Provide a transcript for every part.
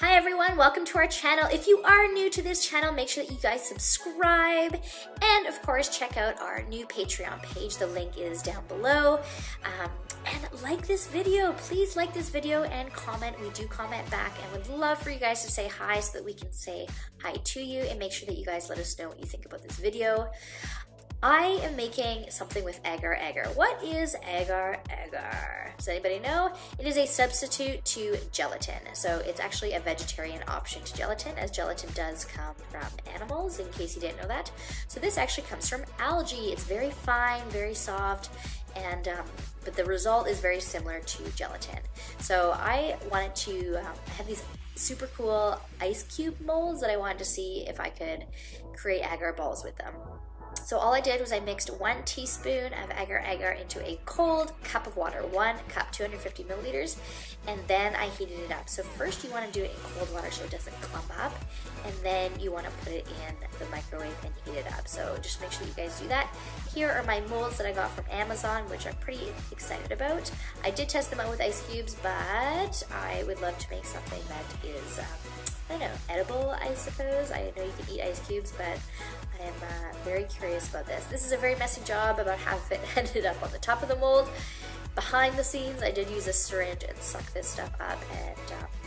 Hi everyone, welcome to our channel. If you are new to this channel, make sure that you guys subscribe and of course check out our new Patreon page. The link is down below. And like this video, please like this video and comment. We do comment back and would love for you guys to say hi so that we can say hi to you, and make sure that you guys let us know what you think about this video. I am making something with Agar Agar. What is Agar Agar? Does anybody know? It is a substitute to gelatin. So it's actually a vegetarian option to gelatin, as gelatin does come from animals, in case you didn't know that. So this actually comes from algae. It's very fine, very soft, and but the result is very similar to gelatin. So I wanted to have these super cool ice cube molds that I wanted to see if I could create agar balls with them. So all I did was I mixed 1 teaspoon of Agar Agar into a cold cup of water, 1 cup, 250 milliliters, and then I heated it up. So first you want to do it in cold water so it doesn't clump up, and then you want to put it in the microwave and heat it up. So just make sure you guys do that. Here are my molds that I got from Amazon, which I'm pretty excited about. I did test them out with ice cubes, but I would love to make something that is, I don't know, edible, I suppose. I know you can eat ice cubes, but I am very curious about this. This is a very messy job about how it ended up on the top of the mold. Behind the scenes, I did use a syringe and suck this stuff up and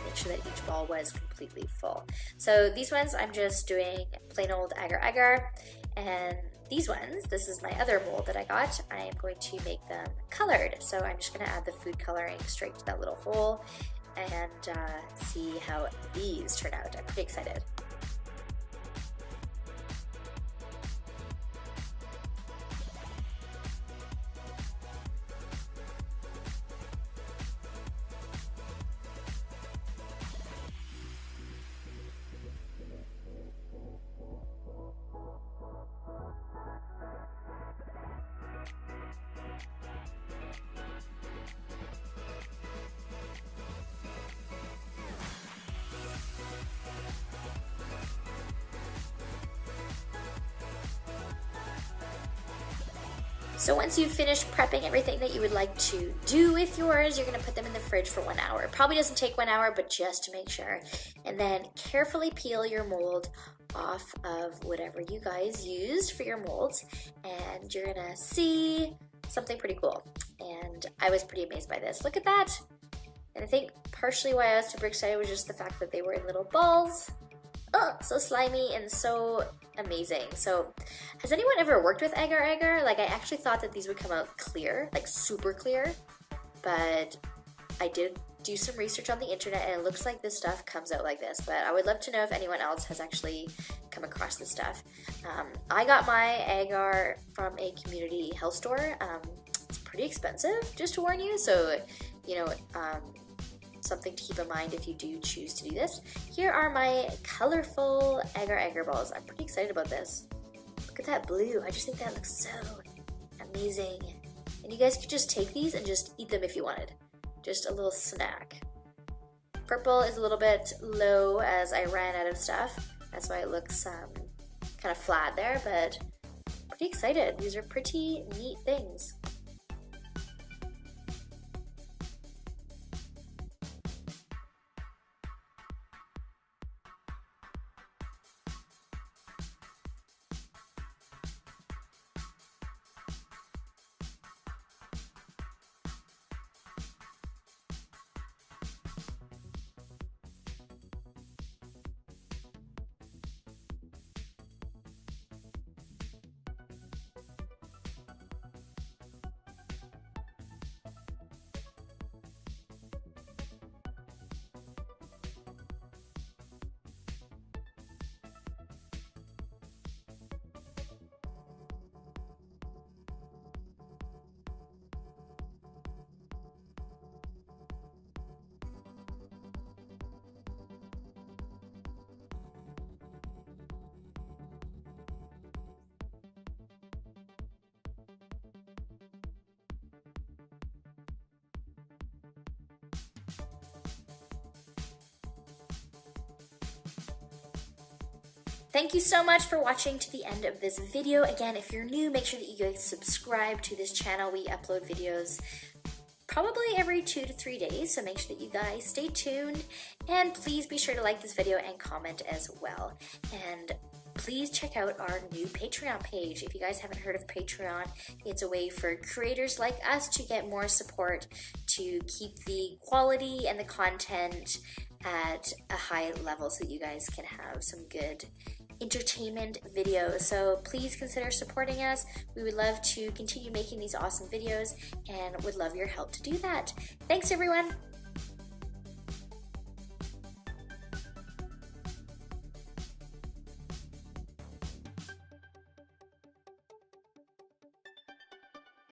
make sure that each ball was completely full. So these ones, I'm just doing plain old Agar Agar, and these ones, this is my other mold that I got. I am going to make them colored. So I'm just gonna add the food coloring straight to that little hole and see how these turn out. I'm pretty excited. So once you've finished prepping everything that you would like to do with yours, you're gonna put them in the fridge for 1 hour. It probably doesn't take 1 hour, but just to make sure. And then carefully peel your mold off of whatever you guys used for your molds, and you're gonna see something pretty cool. And I was pretty amazed by this. Look at that. And I think partially why I was super excited was just the fact that they were in little balls. Oh, so slimy and so amazing. So has anyone ever worked with Agar Agar? Like, I actually thought that these would come out clear, like super clear, but I did do some research on the internet and it looks like this stuff comes out like this. But I would love to know if anyone else has actually come across this stuff. I got my agar from a community health store. It's pretty expensive, just to warn you. So, you know, something to keep in mind if you do choose to do this. Here are my colorful Agar Agar balls. I'm pretty excited about this. Look at that blue. I just think that looks so amazing. And you guys could just take these and just eat them if you wanted. Just a little snack. Purple is a little bit low as I ran out of stuff. That's why it looks kind of flat there, but pretty excited. These are pretty neat things. Thank you so much for watching to the end of this video. Again, if you're new, make sure that you guys subscribe to this channel. We upload videos probably every 2 to 3 days, so make sure that you guys stay tuned, and please be sure to like this video and comment as well. And please check out our new Patreon page. If you guys haven't heard of Patreon, it's a way for creators like us to get more support, to keep the quality and the content at a high level so you guys can have some good entertainment videos. So please consider supporting us. We would love to continue making these awesome videos and would love your help to do that. Thanks everyone!